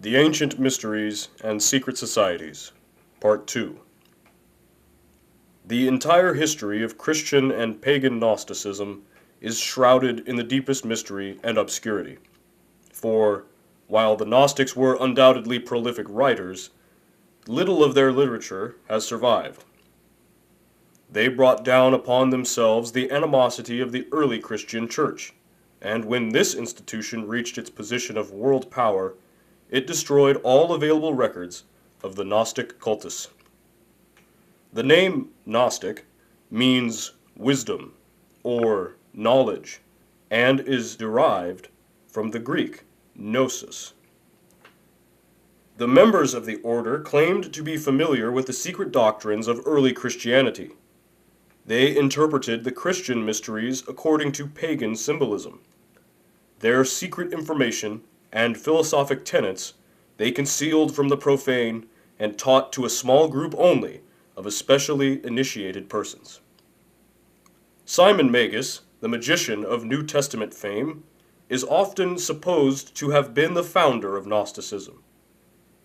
The Ancient Mysteries and Secret Societies, Part 2. The entire history of Christian and pagan Gnosticism is shrouded in the deepest mystery and obscurity. For, while the Gnostics were undoubtedly prolific writers, little of their literature has survived. They brought down upon themselves the animosity of the early Christian Church, and when this institution reached its position of world power, it destroyed all available records of the Gnostic cultus. The name Gnostic means wisdom or knowledge and is derived from the Greek gnosis. The members of the order claimed to be familiar with the secret doctrines of early Christianity. They interpreted the Christian mysteries according to pagan symbolism. Their secret information and philosophic tenets they concealed from the profane and taught to a small group only of especially initiated persons. Simon Magus, the magician of New Testament fame, is often supposed to have been the founder of Gnosticism.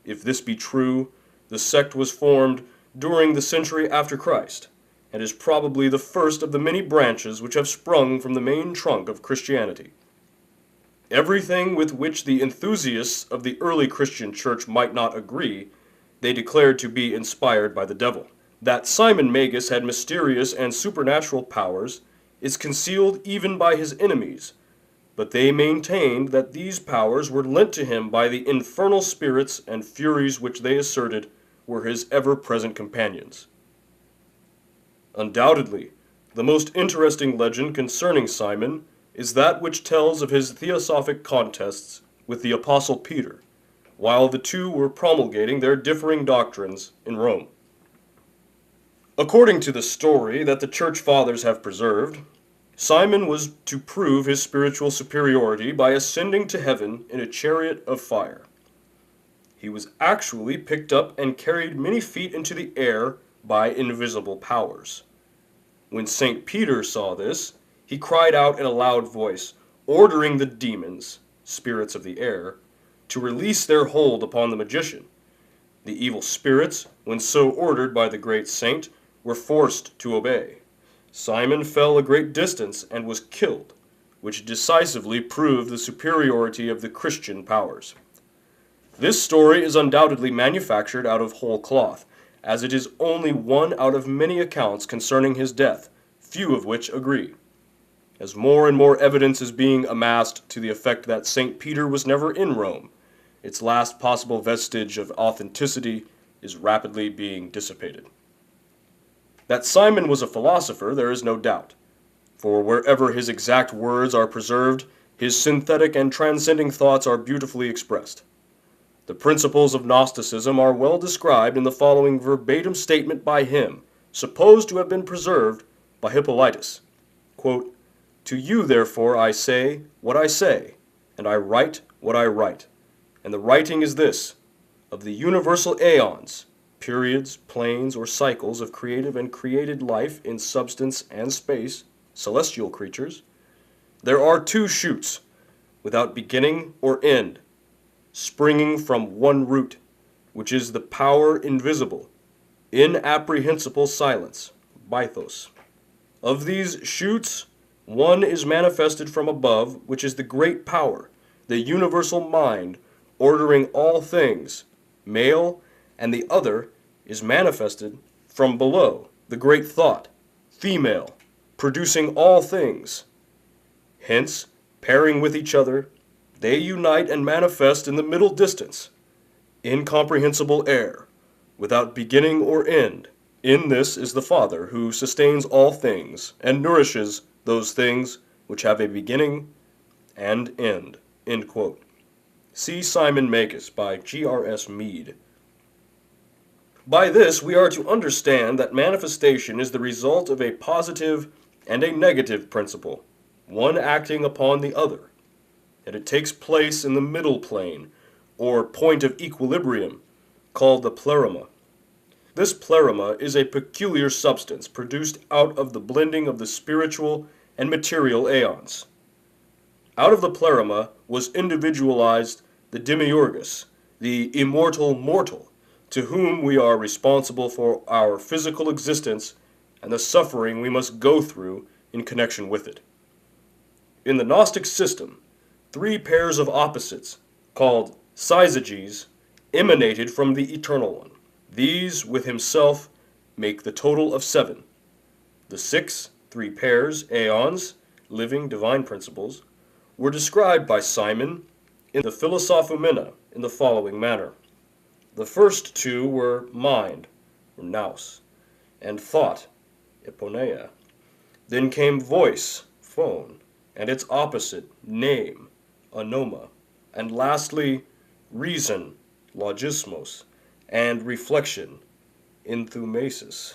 If this be true, the sect was formed during the century after Christ, and is probably the first of the many branches which have sprung from the main trunk of Christianity. Everything with which the enthusiasts of the early Christian church might not agree, they declared to be inspired by the devil. That Simon Magus had mysterious and supernatural powers is concealed even by his enemies, but they maintained that these powers were lent to him by the infernal spirits and furies which they asserted were his ever-present companions. Undoubtedly, the most interesting legend concerning Simon is that which tells of his theosophic contests with the Apostle Peter, while the two were promulgating their differing doctrines in Rome. According to the story that the Church Fathers have preserved, Simon was to prove his spiritual superiority by ascending to heaven in a chariot of fire. He was actually picked up and carried many feet into the air by invisible powers. When St. Peter saw this, he cried out in a loud voice, ordering the demons, spirits of the air, to release their hold upon the magician. The evil spirits, when so ordered by the great saint, were forced to obey. Simon fell a great distance and was killed, which decisively proved the superiority of the Christian powers. This story is undoubtedly manufactured out of whole cloth, as it is only one out of many accounts concerning his death, few of which agree. As more and more evidence is being amassed to the effect that St. Peter was never in Rome, its last possible vestige of authenticity is rapidly being dissipated. That Simon was a philosopher there is no doubt, for wherever his exact words are preserved, his synthetic and transcending thoughts are beautifully expressed. The principles of Gnosticism are well described in the following verbatim statement by him, supposed to have been preserved by Hippolytus. Quote, "To you, therefore, I say what I say, and I write what I write. And the writing is this: of the universal aeons, periods, planes, or cycles of creative and created life in substance and space, celestial creatures, there are two shoots, without beginning or end, springing from one root, which is the power invisible, inapprehensible silence, baithos. Of these shoots, one is manifested from above, which is the great power, the universal mind, ordering all things, male, and the other is manifested from below, the great thought, female, producing all things. Hence, pairing with each other, they unite and manifest in the middle distance, incomprehensible air, without beginning or end. In this is the Father, who sustains all things, and nourishes those things which have a beginning and end." End quote. See Simon Magus by G.R.S. Mead. By this we are to understand that manifestation is the result of a positive and a negative principle, one acting upon the other, and it takes place in the middle plane, or point of equilibrium, called the pleroma. This pleroma is a peculiar substance produced out of the blending of the spiritual and material aeons. Out of the pleroma was individualized the demiurgus, the immortal mortal, to whom we are responsible for our physical existence and the suffering we must go through in connection with it. In the Gnostic system, three pairs of opposites, called syzygies, emanated from the Eternal One. These, with himself, make the total of 7. The 6, 3 pairs, aeons, living divine principles, were described by Simon in the Philosophumena in the following manner. The first 2 were mind, or nous, and thought, eponeia. Then came voice, phone, and its opposite, name, onoma, and lastly, reason, logismos, and reflection, enthumesis.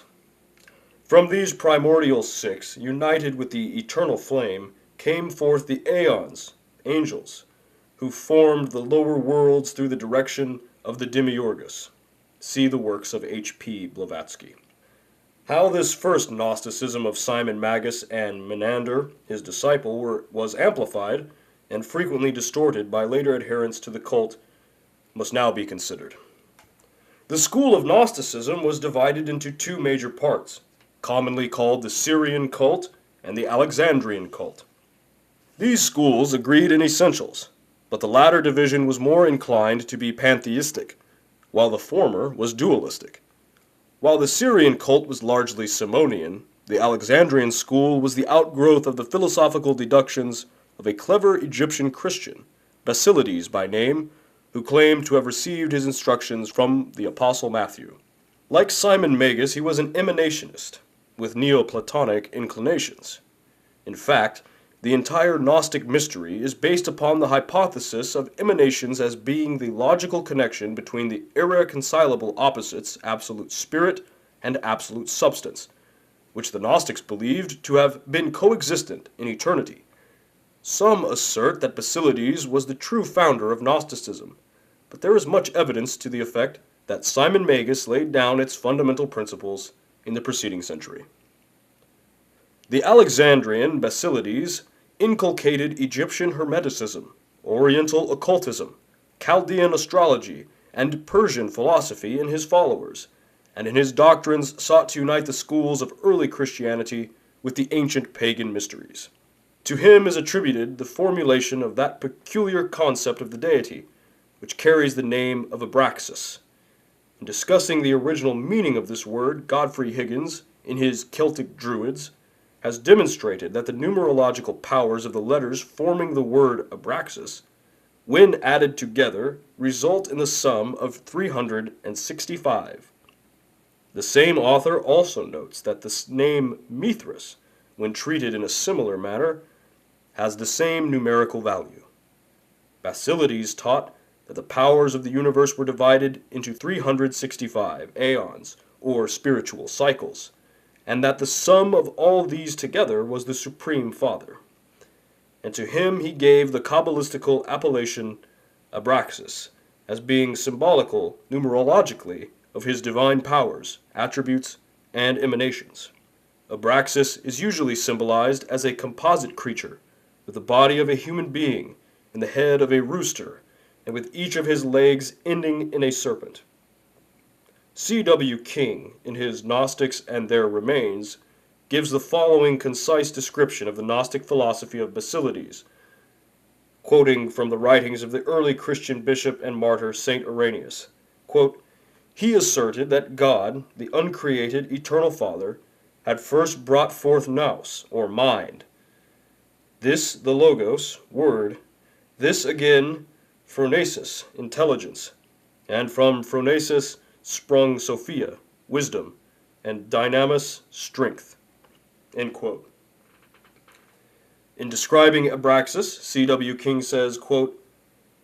From these primordial 6, united with the eternal flame, came forth the aeons, angels, who formed the lower worlds through the direction of the Demiurgus. See the works of H.P. Blavatsky. How this first Gnosticism of Simon Magus and Menander, his disciple, was amplified and frequently distorted by later adherents to the cult must now be considered. The school of Gnosticism was divided into 2 major parts, commonly called the Syrian cult and the Alexandrian cult. These schools agreed in essentials, but the latter division was more inclined to be pantheistic, while the former was dualistic. While the Syrian cult was largely Simonian, the Alexandrian school was the outgrowth of the philosophical deductions of a clever Egyptian Christian, Basilides by name, who claimed to have received his instructions from the Apostle Matthew. Like Simon Magus, he was an emanationist, with Neo-Platonic inclinations. In fact, the entire Gnostic mystery is based upon the hypothesis of emanations as being the logical connection between the irreconcilable opposites, absolute spirit and absolute substance, which the Gnostics believed to have been coexistent in eternity. Some assert that Basilides was the true founder of Gnosticism, but there is much evidence to the effect that Simon Magus laid down its fundamental principles in the preceding century. The Alexandrian Basilides inculcated Egyptian Hermeticism, Oriental occultism, Chaldean astrology, and Persian philosophy in his followers, and in his doctrines sought to unite the schools of early Christianity with the ancient pagan mysteries. To him is attributed the formulation of that peculiar concept of the deity, which carries the name of Abraxas. In discussing the original meaning of this word, Godfrey Higgins, in his Celtic Druids, has demonstrated that the numerological powers of the letters forming the word Abraxas, when added together, result in the sum of 365. The same author also notes that the name Mithras, when treated in a similar manner, has the same numerical value. Basilides taught that the powers of the universe were divided into 365 aeons, or spiritual cycles, and that the sum of all these together was the Supreme Father. And to him he gave the Kabbalistical appellation Abraxas, as being symbolical, numerologically, of his divine powers, attributes, and emanations. Abraxas is usually symbolized as a composite creature, with the body of a human being, and the head of a rooster, and with each of his legs ending in a serpent. C.W. King, in his Gnostics and Their Remains, gives the following concise description of the Gnostic philosophy of Basilides, quoting from the writings of the early Christian bishop and martyr St. Irenaeus. Quote, "He asserted that God, the uncreated eternal Father, had first brought forth nous, or mind. This the logos, word, this again phronesis, intelligence, and from phronesis sprung Sophia, wisdom, and dynamis, strength." End quote. In describing Abraxas, C.W. King says, quote,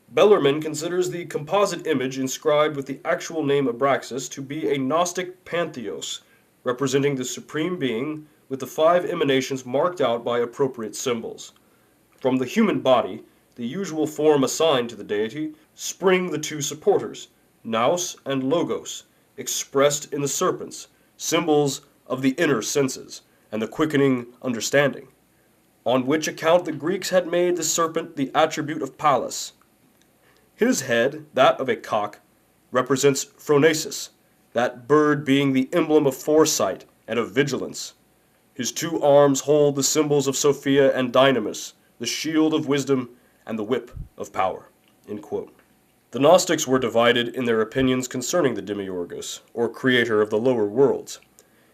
"Bellarmine considers the composite image inscribed with the actual name Abraxas to be a Gnostic pantheos, representing the Supreme Being with the 5 emanations marked out by appropriate symbols. From the human body, the usual form assigned to the deity, spring the 2 supporters, nous and logos, expressed in the serpents, symbols of the inner senses, and the quickening understanding, on which account the Greeks had made the serpent the attribute of Pallas. His head, that of a cock, represents Phronesis, that bird being the emblem of foresight and of vigilance. His two arms hold the symbols of Sophia and Dynamis, the shield of wisdom and the whip of power." End quote. The Gnostics were divided in their opinions concerning the Demiurgus, or creator of the lower worlds.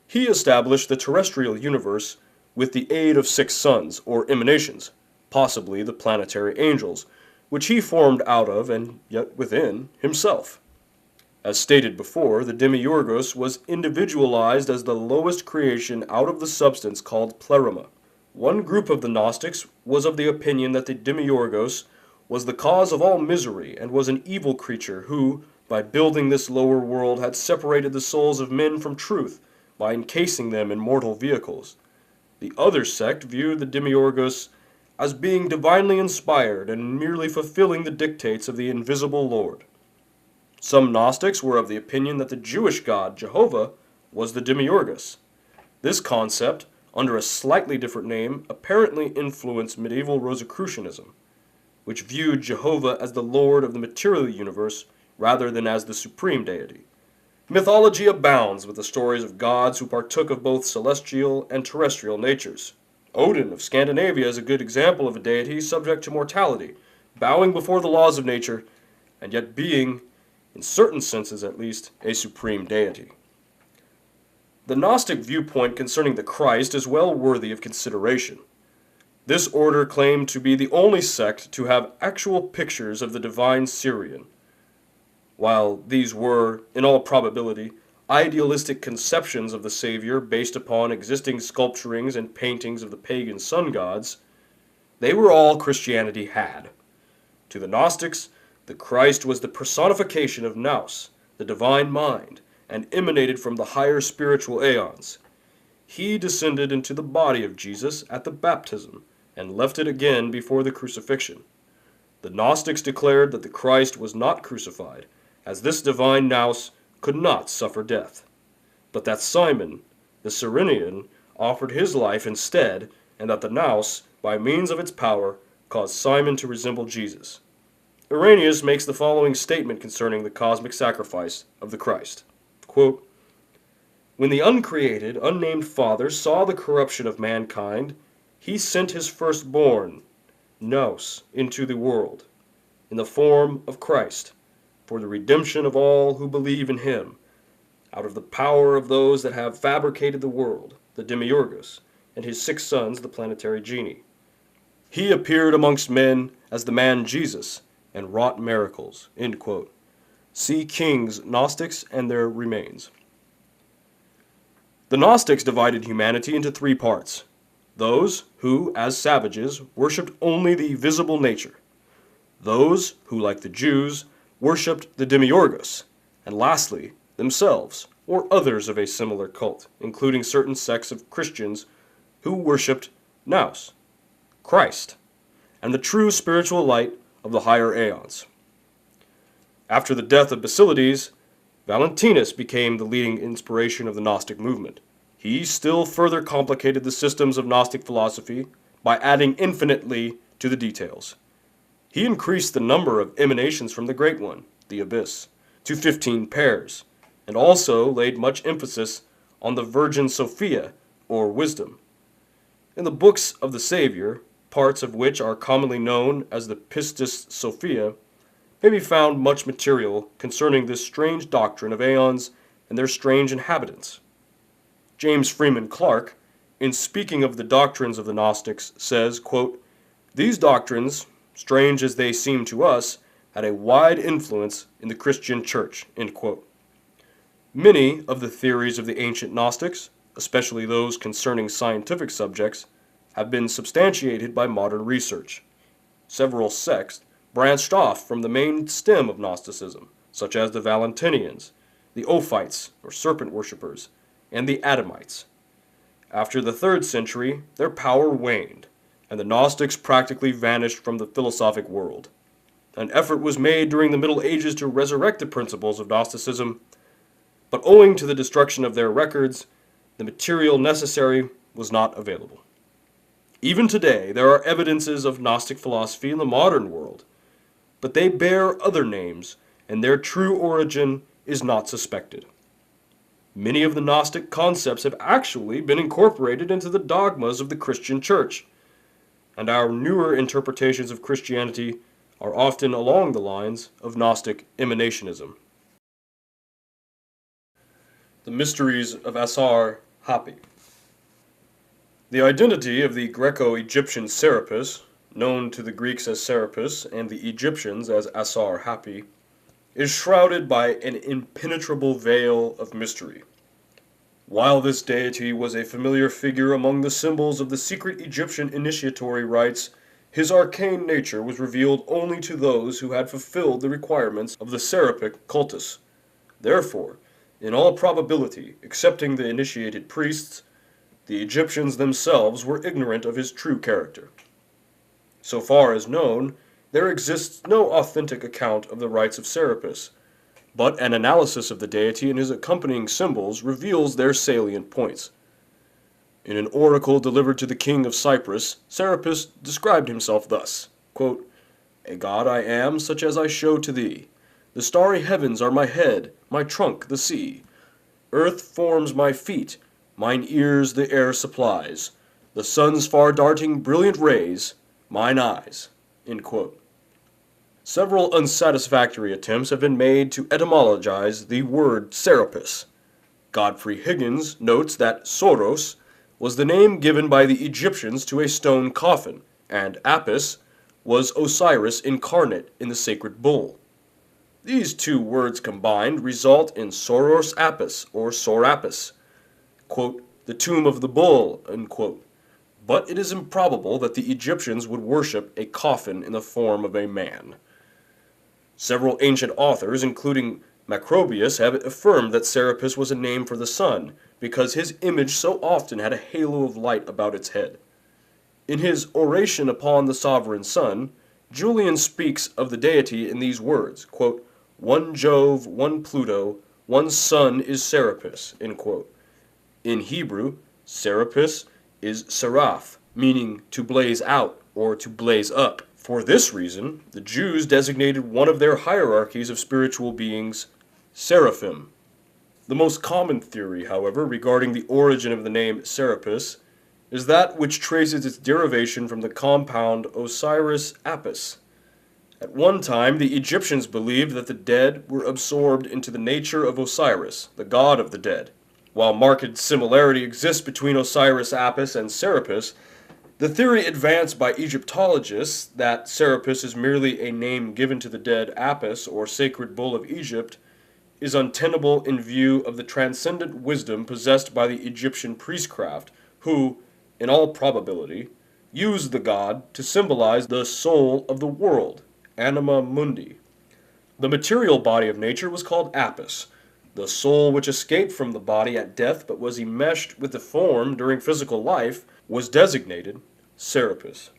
He established the terrestrial universe with the aid of 6 suns, or emanations, possibly the planetary angels, which he formed out of, and yet within, himself. As stated before, the Demiurgus was individualized as the lowest creation out of the substance called pleroma. One group of the Gnostics was of the opinion that the Demiurgus was the cause of all misery and was an evil creature who, by building this lower world, had separated the souls of men from truth by encasing them in mortal vehicles. The other sect viewed the Demiurgus as being divinely inspired and merely fulfilling the dictates of the invisible Lord. Some Gnostics were of the opinion that the Jewish god, Jehovah, was the Demiurgus. This concept, under a slightly different name, apparently influenced medieval Rosicrucianism, which viewed Jehovah as the Lord of the material universe rather than as the supreme deity. Mythology abounds with the stories of gods who partook of both celestial and terrestrial natures. Odin of Scandinavia is a good example of a deity subject to mortality, bowing before the laws of nature, and yet being, in certain senses at least, a supreme deity. The Gnostic viewpoint concerning the Christ is well worthy of consideration. This order claimed to be the only sect to have actual pictures of the divine Syrian. While these were, in all probability, idealistic conceptions of the Savior based upon existing sculpturings and paintings of the pagan sun gods, they were all Christianity had. To the Gnostics, the Christ was the personification of Nous, the divine mind, and emanated from the higher spiritual aeons. He descended into the body of Jesus at the baptism, and left it again before the crucifixion. The Gnostics declared that the Christ was not crucified, as this divine Nous could not suffer death, but that Simon, the Cyrenian, offered his life instead, and that the Nous, by means of its power, caused Simon to resemble Jesus. Irenaeus makes the following statement concerning the cosmic sacrifice of the Christ. Quote, "When the uncreated, unnamed Father saw the corruption of mankind, he sent his firstborn, Nous, into the world, in the form of Christ, for the redemption of all who believe in him, out of the power of those that have fabricated the world, the Demiurgus, and his 6 sons, the planetary genii. He appeared amongst men as the man Jesus, and wrought miracles." End quote. See King's Gnostics and Their Remains. The Gnostics divided humanity into 3 parts. Those who, as savages, worshipped only the visible nature. Those who, like the Jews, worshipped the Demiurgus. And lastly, themselves, or others of a similar cult, including certain sects of Christians who worshipped Nous, Christ, and the true spiritual light of the higher aeons. After the death of Basilides, Valentinus became the leading inspiration of the Gnostic movement. He still further complicated the systems of Gnostic philosophy by adding infinitely to the details. He increased the number of emanations from the Great One, the Abyss, to 15 pairs, and also laid much emphasis on the Virgin Sophia, or wisdom. In the books of the Savior, parts of which are commonly known as the Pistis Sophia, may be found much material concerning this strange doctrine of aeons and their strange inhabitants. James Freeman Clarke, in speaking of the doctrines of the Gnostics, says, quote, "These doctrines, strange as they seem to us, had a wide influence in the Christian church." End quote. Many of the theories of the ancient Gnostics, especially those concerning scientific subjects, have been substantiated by modern research. Several sects branched off from the main stem of Gnosticism, such as the Valentinians, the Ophites, or serpent worshippers, and the Adamites. After the 3rd century, their power waned, and the Gnostics practically vanished from the philosophic world. An effort was made during the Middle Ages to resurrect the principles of Gnosticism, but owing to the destruction of their records, the material necessary was not available. Even today, there are evidences of Gnostic philosophy in the modern world. but they bear other names, and their true origin is not suspected. Many of the Gnostic concepts have actually been incorporated into the dogmas of the Christian Church, and our newer interpretations of Christianity are often along the lines of Gnostic emanationism. The Mysteries of Assar-Hapi. The identity of the Greco-Egyptian Serapis, known to the Greeks as Serapis and the Egyptians as Assar-Hapi, is shrouded by an impenetrable veil of mystery. While this deity was a familiar figure among the symbols of the secret Egyptian initiatory rites, his arcane nature was revealed only to those who had fulfilled the requirements of the Serapic cultus. Therefore, in all probability, excepting the initiated priests, the Egyptians themselves were ignorant of his true character. So far as known, there exists no authentic account of the rites of Serapis, but an analysis of the deity and his accompanying symbols reveals their salient points. In an oracle delivered to the king of Cyprus, Serapis described himself thus, quote, "A god I am, such as I show to thee. The starry heavens are my head, my trunk the sea. Earth forms my feet, mine ears the air supplies. The sun's far darting brilliant rays, mine eyes." End quote. Several unsatisfactory attempts have been made to etymologize the word Serapis. Godfrey Higgins notes that Soros was the name given by the Egyptians to a stone coffin, and Apis was Osiris incarnate in the sacred bull. These two words combined result in Soros Apis, or Sorapis, quote, "the tomb of the bull," unquote. But it is improbable that the Egyptians would worship a coffin in the form of a man. Several ancient authors, including Macrobius, have affirmed that Serapis was a name for the sun, because his image so often had a halo of light about its head. In his Oration upon the Sovereign Sun, Julian speaks of the deity in these words, quote, "One Jove, one Pluto, one sun is Serapis," end quote. In Hebrew, Serapis is seraph, meaning to blaze out or to blaze up. For this reason, the Jews designated one of their hierarchies of spiritual beings seraphim. The most common theory, however, regarding the origin of the name Serapis is that which traces its derivation from the compound Osiris Apis. At one time, the Egyptians believed that the dead were absorbed into the nature of Osiris, the god of the dead. While marked similarity exists between Osiris Apis and Serapis, the theory advanced by Egyptologists that Serapis is merely a name given to the dead Apis or sacred bull of Egypt is untenable in view of the transcendent wisdom possessed by the Egyptian priestcraft, who, in all probability, used the god to symbolize the soul of the world, anima mundi. The material body of nature was called Apis. The soul which escaped from the body at death but was enmeshed with the form during physical life was designated Serapis.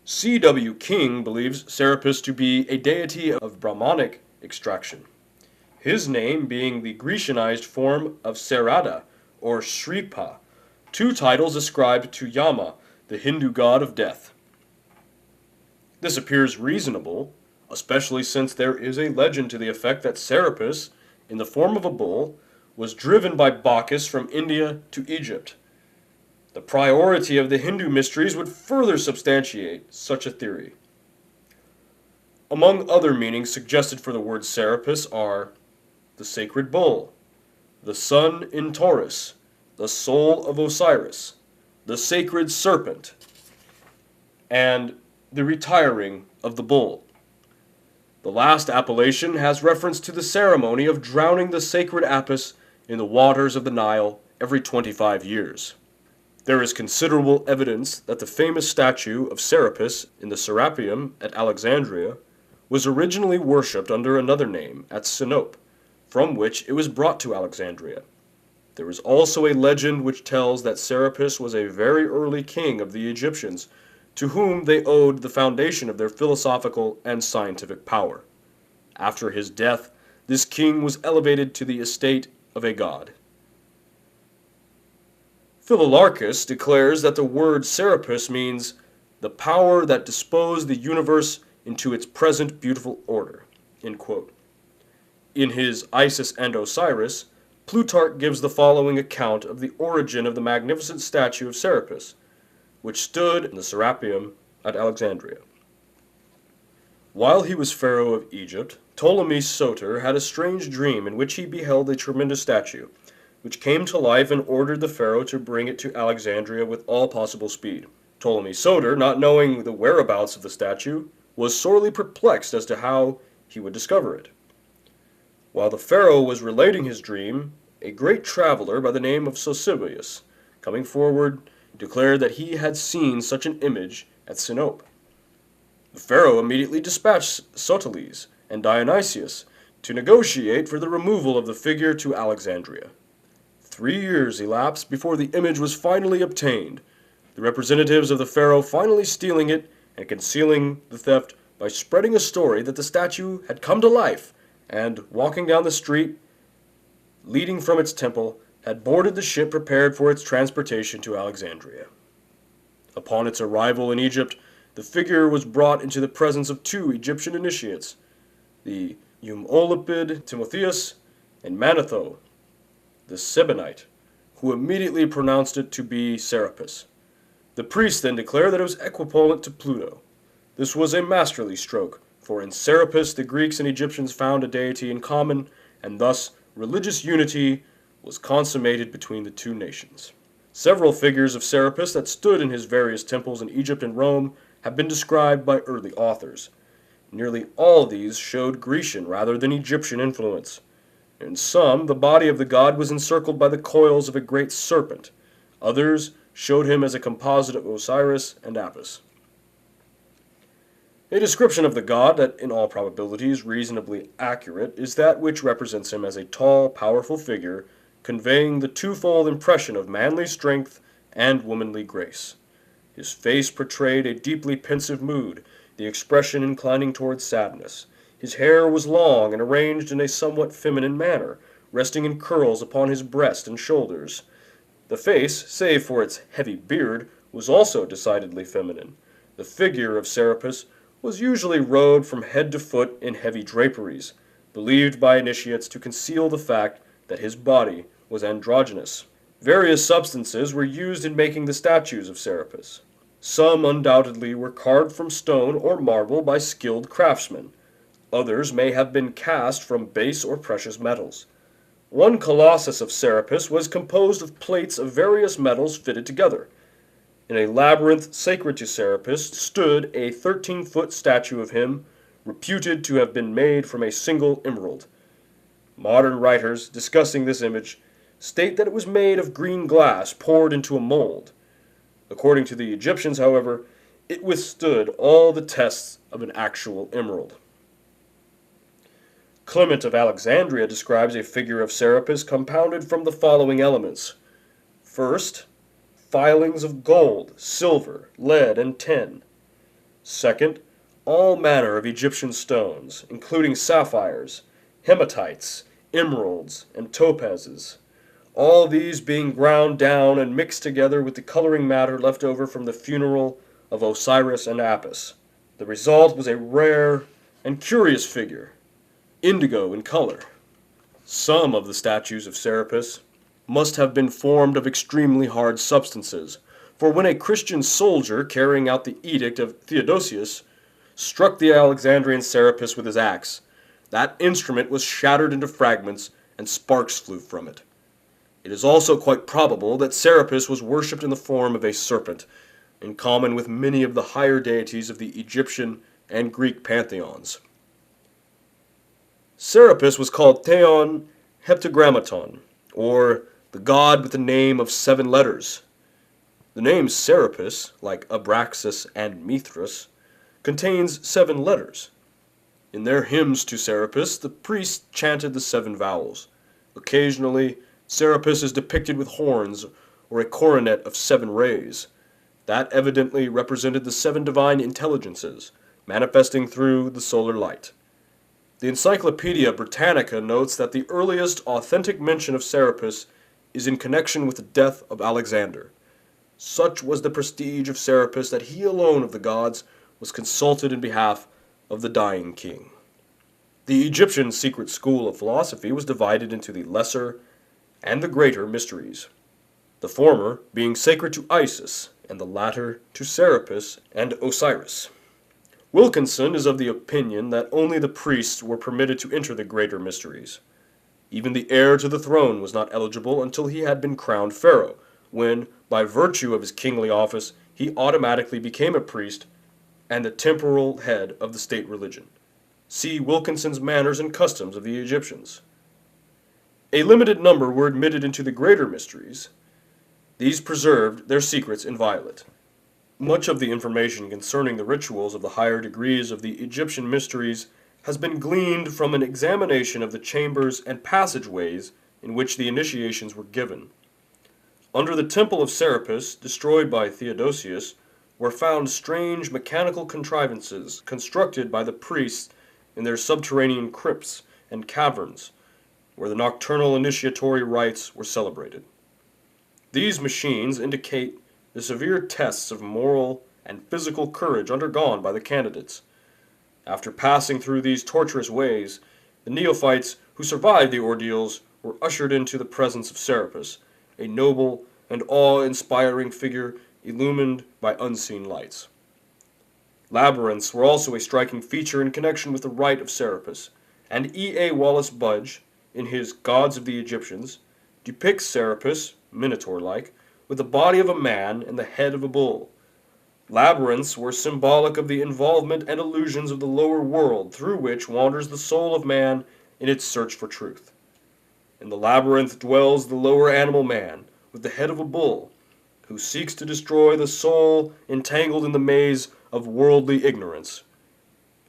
C.W. King believes Serapis to be a deity of Brahmanic extraction, his name being the Grecianized form of Sarada or Shripa, two titles ascribed to Yama, the Hindu god of death. This appears reasonable, especially since there is a legend to the effect that Serapis, in the form of a bull, was driven by Bacchus from India to Egypt. The priority of the Hindu mysteries would further substantiate such a theory. Among other meanings suggested for the word Serapis are the sacred bull, the sun in Taurus, the soul of Osiris, the sacred serpent, and the retiring of the bull. The last appellation has reference to the ceremony of drowning the sacred Apis in the waters of the Nile every 25 years. There is considerable evidence that the famous statue of Serapis in the Serapeum at Alexandria was originally worshipped under another name at Sinope, from which it was brought to Alexandria. There is also a legend which tells that Serapis was a very early king of the Egyptians, to whom they owed the foundation of their philosophical and scientific power. After his death, this king was elevated to the estate of a god. Philolarchus declares that the word Serapis means the power that disposed the universe into its present beautiful order." End quote. In his Isis and Osiris, Plutarch gives the following account of the origin of the magnificent statue of Serapis, which stood in the Serapeum at Alexandria. While he was pharaoh of Egypt, Ptolemy Soter had a strange dream in which he beheld a tremendous statue, which came to life and ordered the pharaoh to bring it to Alexandria with all possible speed. Ptolemy Soter, not knowing the whereabouts of the statue, was sorely perplexed as to how he would discover it. While the pharaoh was relating his dream, a great traveler by the name of Sosibius, coming forward, declared that he had seen such an image at Sinope. The pharaoh immediately dispatched Sotiles and Dionysius to negotiate for the removal of the figure to Alexandria. 3 years elapsed before the image was finally obtained, the representatives of the pharaoh finally stealing it and concealing the theft by spreading a story that the statue had come to life and, walking down the street leading from its temple, had boarded the ship prepared for its transportation to Alexandria. Upon its arrival in Egypt, the figure was brought into the presence of 2 Egyptian initiates, the Eumolpid Timotheus and Manetho, the Sebonite, who immediately pronounced it to be Serapis. The priest then declared that it was equivalent to Pluto. This was a masterly stroke, for in Serapis the Greeks and Egyptians found a deity in common, and thus religious unity was consummated between the 2 nations. Several figures of Serapis that stood in his various temples in Egypt and Rome have been described by early authors. Nearly all these showed Grecian rather than Egyptian influence. In some, the body of the god was encircled by the coils of a great serpent. Others showed him as a composite of Osiris and Apis. A description of the god that in all probability is reasonably accurate is that which represents him as a tall, powerful figure, conveying the twofold impression of manly strength and womanly grace. His face portrayed a deeply pensive mood, the expression inclining towards sadness. His hair was long and arranged in a somewhat feminine manner, resting in curls upon his breast and shoulders. The face, save for its heavy beard, was also decidedly feminine. The figure of Serapis was usually robed from head to foot in heavy draperies, believed by initiates to conceal the fact that his body was androgynous. Various substances were used in making the statues of Serapis. Some undoubtedly were carved from stone or marble by skilled craftsmen. Others may have been cast from base or precious metals. One colossus of Serapis was composed of plates of various metals fitted together. In a labyrinth sacred to Serapis stood a 13-foot statue of him, reputed to have been made from a single emerald. Modern writers, discussing this image, state that it was made of green glass poured into a mold. According to the Egyptians, however, it withstood all the tests of an actual emerald. Clement of Alexandria describes a figure of Serapis compounded from the following elements. First, filings of gold, silver, lead, and tin. Second, all manner of Egyptian stones, including sapphires, hematites, emeralds, and topazes. All these being ground down and mixed together with the coloring matter left over from the funeral of Osiris and Apis. The result was a rare and curious figure, indigo in color. Some of the statues of Serapis must have been formed of extremely hard substances, for when a Christian soldier carrying out the edict of Theodosius struck the Alexandrian Serapis with his axe, that instrument was shattered into fragments and sparks flew from it. It is also quite probable that Serapis was worshipped in the form of a serpent, in common with many of the higher deities of the Egyptian and Greek pantheons. Serapis was called Theon Heptagrammaton, or the god with the name of 7 letters. The name Serapis, like Abraxas and Mithras, contains 7 letters. In their hymns to Serapis, the priests chanted the 7 vowels. Occasionally, Serapis is depicted with horns or a coronet of 7 rays. That evidently represented the 7 divine intelligences, manifesting through the solar light. The Encyclopedia Britannica notes that the earliest authentic mention of Serapis is in connection with the death of Alexander. Such was the prestige of Serapis that he alone of the gods was consulted in behalf of the dying king. The Egyptian secret school of philosophy was divided into the lesser and the greater mysteries, the former being sacred to Isis, and the latter to Serapis and Osiris. Wilkinson is of the opinion that only the priests were permitted to enter the greater mysteries. Even the heir to the throne was not eligible until he had been crowned pharaoh, when, by virtue of his kingly office, he automatically became a priest and the temporal head of the state religion. See Wilkinson's Manners and Customs of the Egyptians. A limited number were admitted into the greater mysteries. These preserved their secrets inviolate. Much of the information concerning the rituals of the higher degrees of the Egyptian mysteries has been gleaned from an examination of the chambers and passageways in which the initiations were given. Under the temple of Serapis, destroyed by Theodosius, were found strange mechanical contrivances constructed by the priests in their subterranean crypts and caverns, where the nocturnal initiatory rites were celebrated. These machines indicate the severe tests of moral and physical courage undergone by the candidates. After passing through these torturous ways, the neophytes who survived the ordeals were ushered into the presence of Serapis, a noble and awe-inspiring figure illumined by unseen lights. Labyrinths were also a striking feature in connection with the rite of Serapis, and E.A. Wallace Budge, in his Gods of the Egyptians, depicts Serapis, minotaur-like, with the body of a man and the head of a bull. Labyrinths were symbolic of the involvement and illusions of the lower world through which wanders the soul of man in its search for truth. In the labyrinth dwells the lower animal man, with the head of a bull, who seeks to destroy the soul entangled in the maze of worldly ignorance.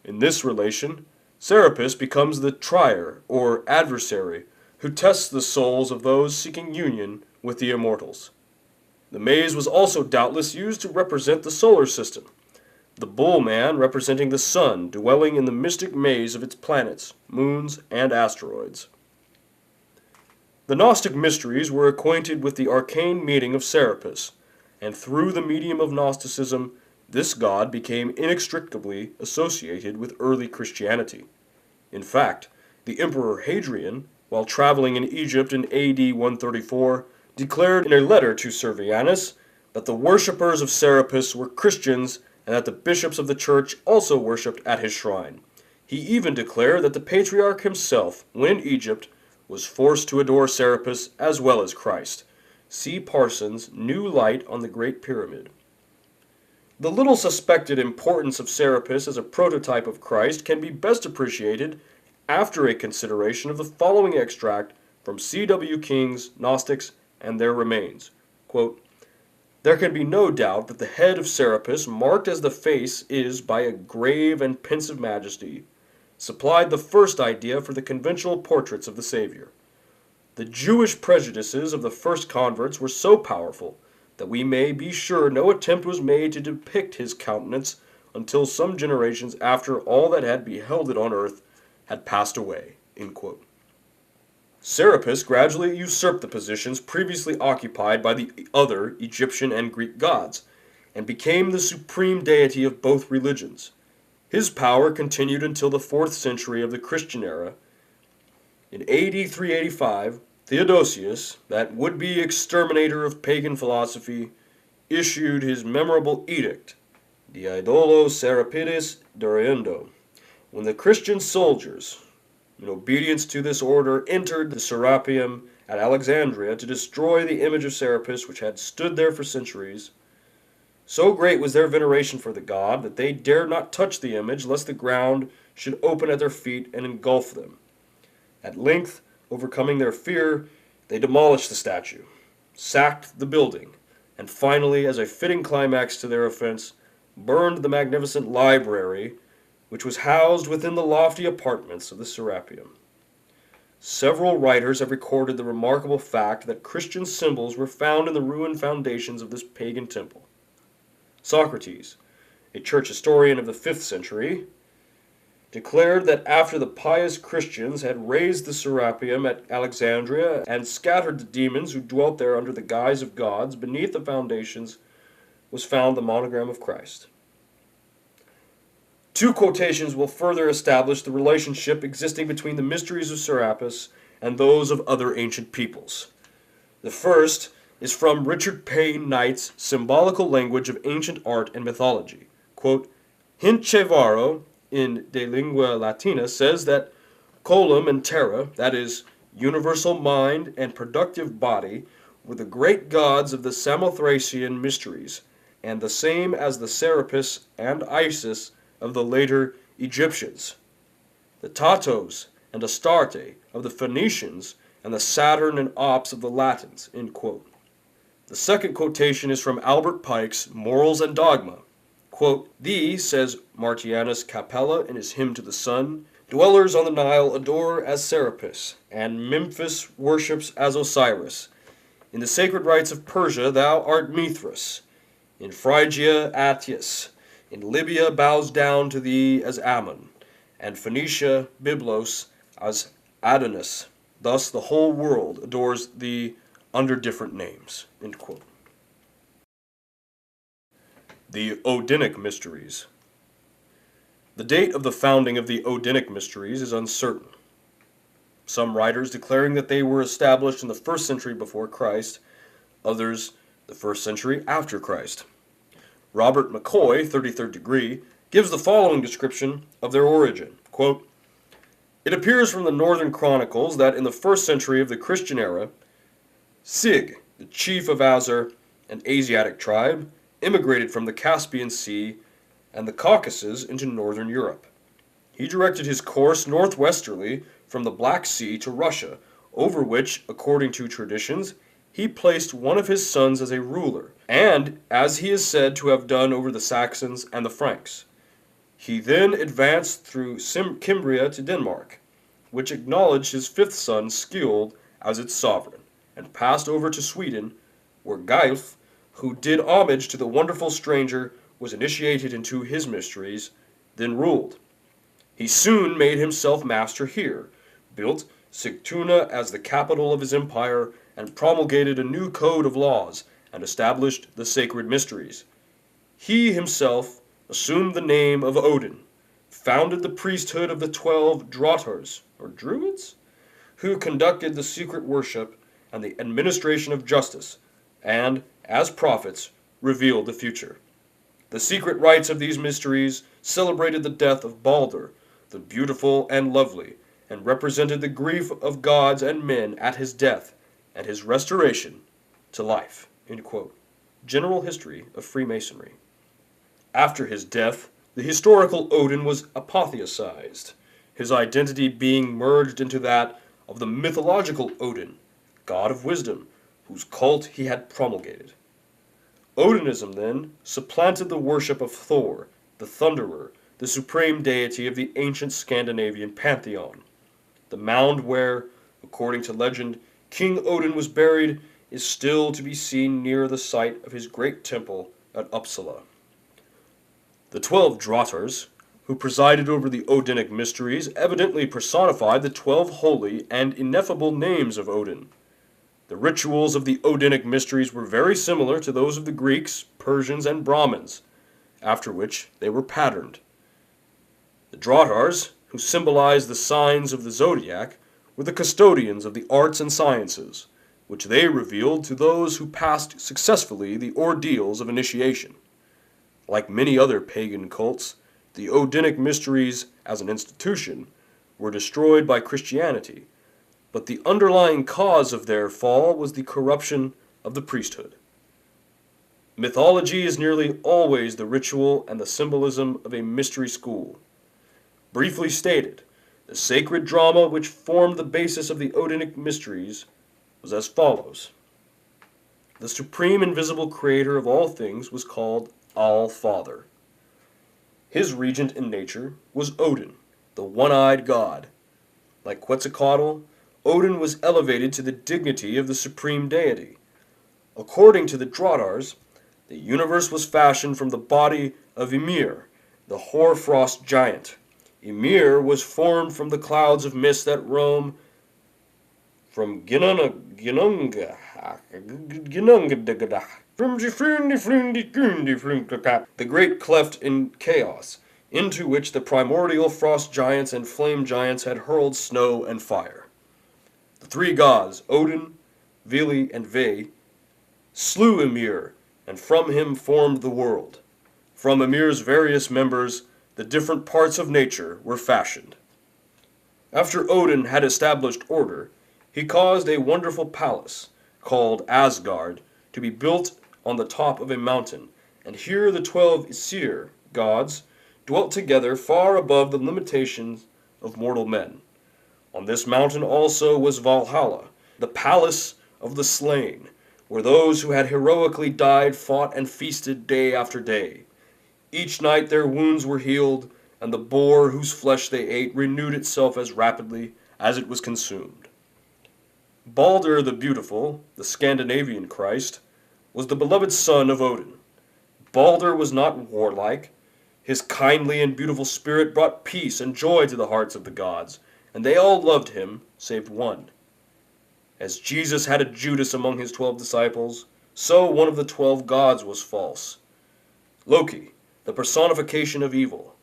In this relation, Serapis becomes the trier, or adversary, who tests the souls of those seeking union with the immortals. The maze was also doubtless used to represent the solar system, the bull man representing the sun dwelling in the mystic maze of its planets, moons, and asteroids. The Gnostic mysteries were acquainted with the arcane meaning of Serapis, and through the medium of Gnosticism, this god became inextricably associated with early Christianity. In fact, the Emperor Hadrian, while traveling in Egypt in AD 134, declared in a letter to Servianus that the worshippers of Serapis were Christians and that the bishops of the church also worshipped at his shrine. He even declared that the patriarch himself, when in Egypt, was forced to adore Serapis as well as Christ. See Parsons' New Light on the Great Pyramid. The little suspected importance of Serapis as a prototype of Christ can be best appreciated after a consideration of the following extract from C.W. King's Gnostics and Their Remains. Quote, "There can be no doubt that the head of Serapis, marked as the face is by a grave and pensive majesty, supplied the first idea for the conventional portraits of the Savior. The Jewish prejudices of the first converts were so powerful that we may be sure no attempt was made to depict his countenance until some generations after all that had beheld it on earth had passed away." End quote. Serapis gradually usurped the positions previously occupied by the other Egyptian and Greek gods, and became the supreme deity of both religions. His power continued until the 4th century of the Christian era. In AD 385, Theodosius, that would-be exterminator of pagan philosophy, issued his memorable edict, De Idolo Serapidis Duriendo, when the Christian soldiers, in obedience to this order, entered the Serapeum at Alexandria to destroy the image of Serapis which had stood there for centuries. So great was their veneration for the god that they dared not touch the image lest the ground should open at their feet and engulf them. At length, overcoming their fear, they demolished the statue, sacked the building, and finally, as a fitting climax to their offense, burned the magnificent library which was housed within the lofty apartments of the Serapeum. Several writers have recorded the remarkable fact that Christian symbols were found in the ruined foundations of this pagan temple. Socrates, a church historian of the 5th century, declared that after the pious Christians had razed the Serapeum at Alexandria and scattered the demons who dwelt there under the guise of gods, beneath the foundations was found the monogram of Christ. Two quotations will further establish the relationship existing between the mysteries of Serapis and those of other ancient peoples. The first is from Richard Payne Knight's Symbolical Language of Ancient Art and Mythology. Quote, Hincevaro, in De Lingua Latina, says that colum and terra, that is, universal mind and productive body, were the great gods of the Samothracian mysteries, and the same as the Serapis and Isis of the later Egyptians, the Tatos and Astarte of the Phoenicians, and the Saturn and Ops of the Latins. End quote. The second quotation is from Albert Pike's Morals and Dogma. Quote, Thee, says Martianus Capella in his Hymn to the Sun, dwellers on the Nile adore as Serapis, and Memphis worships as Osiris. In the sacred rites of Persia thou art Mithras. In Phrygia, Attis. In Libya bows down to thee as Ammon. And Phoenicia, Byblos, as Adonis. Thus the whole world adores thee under different names. End quote. The Odinic Mysteries. The date of the founding of the Odinic Mysteries is uncertain. Some writers declaring that they were established in the 1st century before Christ, others the 1st century after Christ. Robert McCoy, 33rd degree, gives the following description of their origin. Quote, It appears from the Northern Chronicles that in the 1st century of the Christian era, Sig, the chief of Azar, an Asiatic tribe, immigrated from the Caspian Sea and the Caucasus into northern Europe. He directed his course northwesterly from the Black Sea to Russia, over which, according to traditions, he placed one of his sons as a ruler, and as he is said to have done over the Saxons and the Franks. He then advanced through Cimbria to Denmark, which acknowledged his 5th son Skjold as its sovereign, and passed over to Sweden, where Gylf, who did homage to the wonderful stranger, was initiated into his mysteries, then ruled. He soon made himself master here, built Sigtuna as the capital of his empire, and promulgated a new code of laws, and established the sacred mysteries. He himself assumed the name of Odin, founded the priesthood of the 12 Drottars, or Druids, who conducted the secret worship and the administration of justice, and, as prophets, revealed the future. The secret rites of these mysteries celebrated the death of Balder, the beautiful and lovely, and represented the grief of gods and men at his death and his restoration to life. End quote. General History of Freemasonry. After his death, the historical Odin was apotheosized, his identity being merged into that of the mythological Odin, god of wisdom, whose cult he had promulgated. Odinism, then, supplanted the worship of Thor, the Thunderer, the supreme deity of the ancient Scandinavian pantheon. The mound where, according to legend, King Odin was buried is still to be seen near the site of his great temple at Uppsala. The 12 Drottars, who presided over the Odinic mysteries, evidently personified the 12 holy and ineffable names of Odin. The rituals of the Odinic mysteries were very similar to those of the Greeks, Persians, and Brahmins, after which they were patterned. The Drottars, who symbolized the signs of the zodiac, were the custodians of the arts and sciences, which they revealed to those who passed successfully the ordeals of initiation. Like many other pagan cults, the Odinic mysteries, as an institution, were destroyed by Christianity, but the underlying cause of their fall was the corruption of the priesthood. Mythology is nearly always the ritual and the symbolism of a mystery school. Briefly stated, the sacred drama which formed the basis of the Odinic mysteries was as follows. The supreme invisible creator of all things was called All-Father. His regent in nature was Odin, the one-eyed god. Like Quetzalcoatl, Odin was elevated to the dignity of the supreme deity. According to the Drottars, the universe was fashioned from the body of Ymir, the hoarfrost giant. Ymir was formed from the clouds of mist that roam from the great cleft in chaos. into which the primordial frost giants and flame giants had hurled snow and fire. The three gods, Odin, Vili, and Ve, slew Ymir, and from him formed the world. From Ymir's various members, the different parts of nature were fashioned. After Odin had established order, he caused a wonderful palace, called Asgard, to be built on the top of a mountain, and here the 12 Aesir gods dwelt together far above the limitations of mortal men. On this mountain also was Valhalla, the palace of the slain, where those who had heroically died fought and feasted day after day. Each night their wounds were healed, and the boar whose flesh they ate renewed itself as rapidly as it was consumed. Balder the Beautiful, the Scandinavian Christ, was the beloved son of Odin. Balder was not warlike. His kindly and beautiful spirit brought peace and joy to the hearts of the gods, and they all loved him, save one. As Jesus had a Judas among his 12 disciples, so one of the 12 gods was false. Loki, the personification of evil.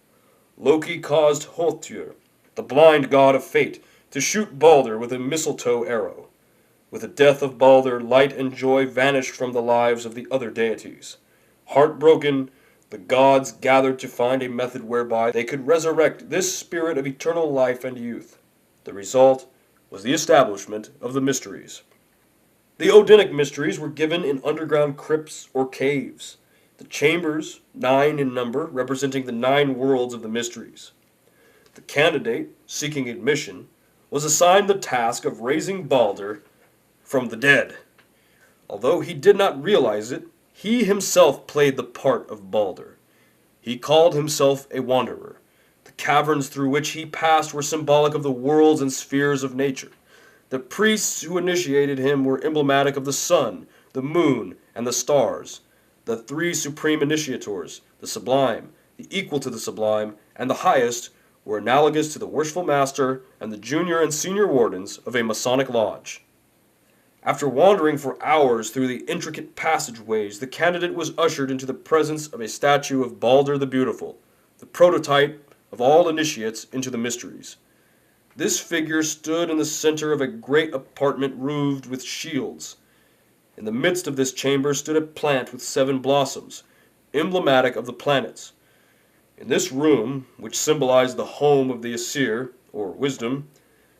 Loki caused Hothr, the blind god of fate, to shoot Balder with a mistletoe arrow. With the death of Balder, light and joy vanished from the lives of the other deities. Heartbroken, the gods gathered to find a method whereby they could resurrect this spirit of eternal life and youth. The result was the establishment of the mysteries. The Odinic mysteries were given in underground crypts or caves. The chambers, 9 in number, representing the 9 worlds of the mysteries. The candidate, seeking admission, was assigned the task of raising Balder from the dead. Although he did not realize it, he himself played the part of Balder. He called himself a wanderer. The caverns through which he passed were symbolic of the worlds and spheres of nature. The priests who initiated him were emblematic of the sun, the moon, and the stars. The 3 supreme initiators, the sublime, the equal to the sublime, and the highest, were analogous to the worshipful master and the junior and senior wardens of a Masonic lodge. After wandering for hours through the intricate passageways, the candidate was ushered into the presence of a statue of Balder the Beautiful, the prototype of all initiates into the mysteries. This figure stood in the center of a great apartment roofed with shields. In the midst of this chamber stood a plant with 7 blossoms, emblematic of the planets. In this room, which symbolized the home of the Aesir, or wisdom,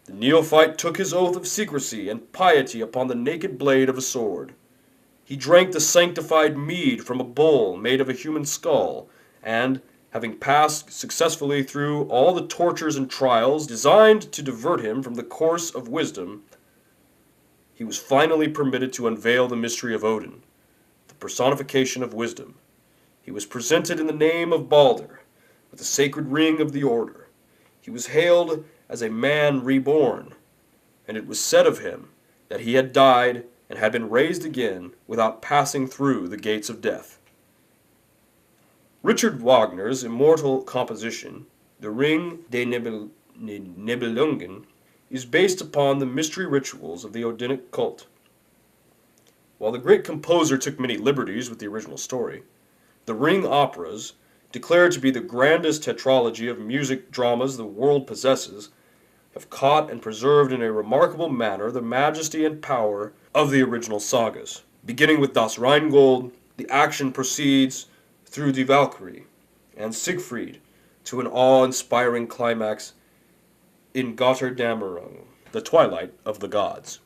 the neophyte took his oath of secrecy and piety upon the naked blade of a sword. He drank the sanctified mead from a bowl made of a human skull, and, having passed successfully through all the tortures and trials designed to divert him from the course of wisdom, he was finally permitted to unveil the mystery of Odin, the personification of wisdom. He was presented in the name of Balder, with the sacred ring of the order. He was hailed as a man reborn, and it was said of him that he had died and had been raised again without passing through the gates of death. Richard Wagner's immortal composition, The Ring des Nibelungen, is based upon the mystery rituals of the Odinic cult. While the great composer took many liberties with the original story, the Ring operas, declared to be the grandest tetralogy of music dramas the world possesses, have caught and preserved in a remarkable manner the majesty and power of the original sagas. Beginning with Das Rheingold, the action proceeds through Die Valkyrie and Siegfried to an awe-inspiring climax in Götterdämmerung, the twilight of the gods.